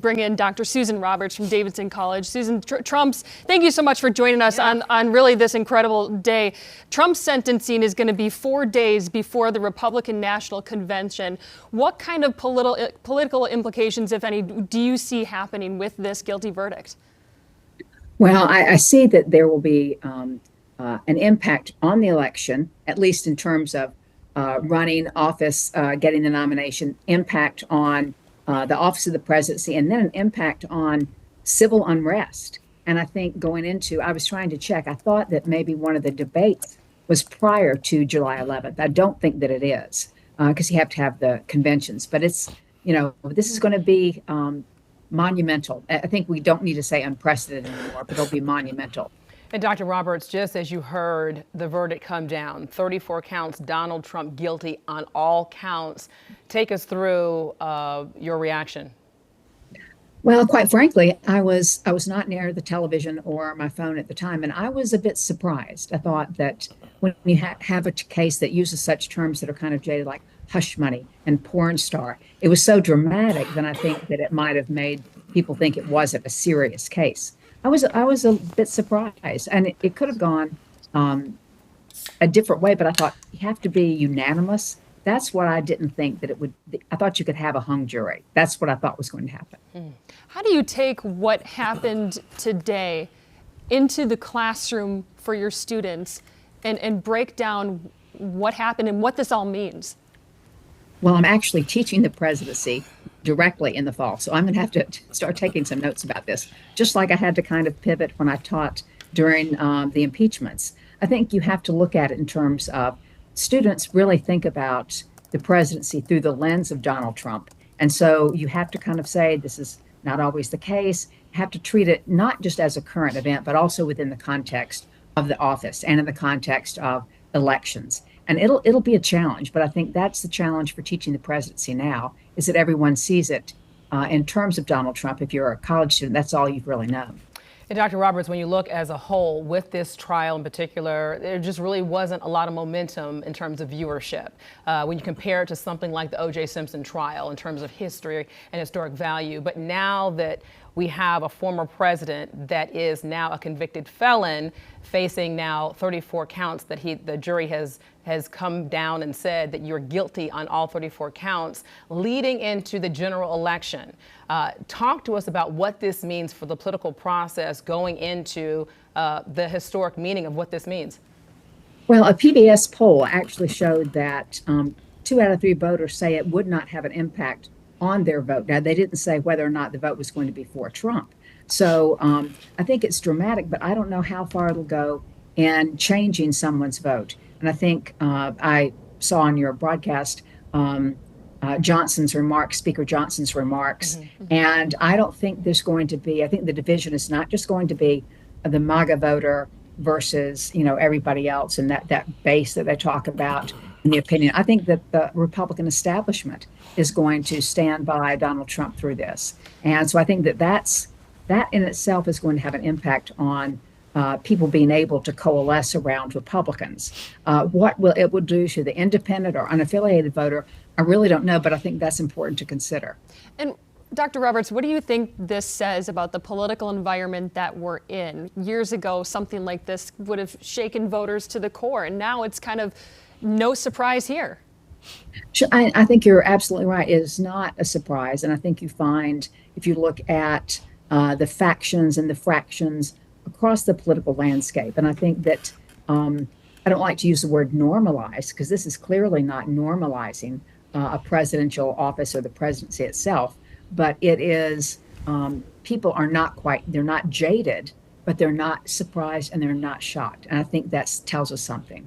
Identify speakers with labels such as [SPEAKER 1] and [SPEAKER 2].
[SPEAKER 1] Bring in Dr. Susan Roberts from Davidson College. Susan, Trump's, thank you so much for joining us on really this incredible day. Trump's sentencing is going to be 4 days before the Republican National Convention. What kind of political implications, if any, do you see happening with this guilty verdict?
[SPEAKER 2] Well, I see that there will be an impact on the election, at least in terms of running office, getting the nomination, impact on the office of the presidency, and then an impact on civil unrest. And I think going into, I was trying to check, I thought that maybe one of the debates was prior to July 11th. I don't think that it is, because you have to have the conventions. But it's, this is going to be monumental. I think we don't need to say unprecedented anymore, but it'll be monumental.
[SPEAKER 3] And Dr. Roberts, just as you heard the verdict come down, 34 counts, Donald Trump guilty on all counts. Take us through your reaction.
[SPEAKER 2] Well, quite frankly, I was not near the television or my phone at the time, and I was a bit surprised. I thought that when you have a case that uses such terms that are kind of jaded, like hush money and porn star, it was so dramatic that I think that it might have made people think it wasn't a serious case. I was a bit surprised, and it could have gone a different way, but I thought you have to be unanimous. That's what I didn't think that it would. I thought you could have a hung jury. That's what I thought was going to happen.
[SPEAKER 1] How do you take what happened today into the classroom for your students and break down what happened and what this all means?
[SPEAKER 2] Well, I'm actually teaching the presidency directly in the fall, so I'm going to have to start taking some notes about this, just like I had to kind of pivot when I taught during the impeachments. I think you have to look at it in terms of students really think about the presidency through the lens of Donald Trump. And so you have to kind of say this is not always the case. You have to treat it not just as a current event, but also within the context of the office and in the context of elections. And it'll be a challenge, but I think that's the challenge for teaching the presidency now, is that everyone sees it in terms of Donald Trump. If you're a college student, that's all you've really known.
[SPEAKER 3] And Dr. Roberts, when you look as a whole with this trial in particular, there just really wasn't a lot of momentum in terms of viewership. When you compare it to something like the O.J. Simpson trial in terms of history and historic value. But now that we have a former president that is now a convicted felon facing now 34 counts that the jury has come down and said that you're guilty on all 34 counts leading into the general election. Talk to us about what this means for the political process going into the historic meaning of what this means.
[SPEAKER 2] Well, a PBS poll actually showed that 2 out of 3 voters say it would not have an impact on their vote. Now, they didn't say whether or not the vote was going to be for Trump. So I think it's dramatic, but I don't know how far it'll go in changing someone's vote. And I think I saw on your broadcast Johnson's remarks, Speaker Johnson's remarks, and I don't think there's going to be, I think the division is not just going to be the MAGA voter versus, everybody else and that base that they talk about in the opinion. I think that the Republican establishment is going to stand by Donald Trump through this. And so I think that in itself is going to have an impact on people being able to coalesce around Republicans. What it will do to the independent or unaffiliated voter, I really don't know, but I think that's important to consider.
[SPEAKER 1] And Dr. Roberts, what do you think this says about the political environment that we're in? Years ago, something like this would have shaken voters to the core, and now it's kind of no surprise here.
[SPEAKER 2] Sure, I think you're absolutely right. It is not a surprise. And I think you find, if you look at the factions and the fractions across the political landscape, and I think that I don't like to use the word normalize, because this is clearly not normalizing a presidential office or the presidency itself, but it is, people are they're not jaded, but they're not surprised and they're not shocked. And I think that tells us something.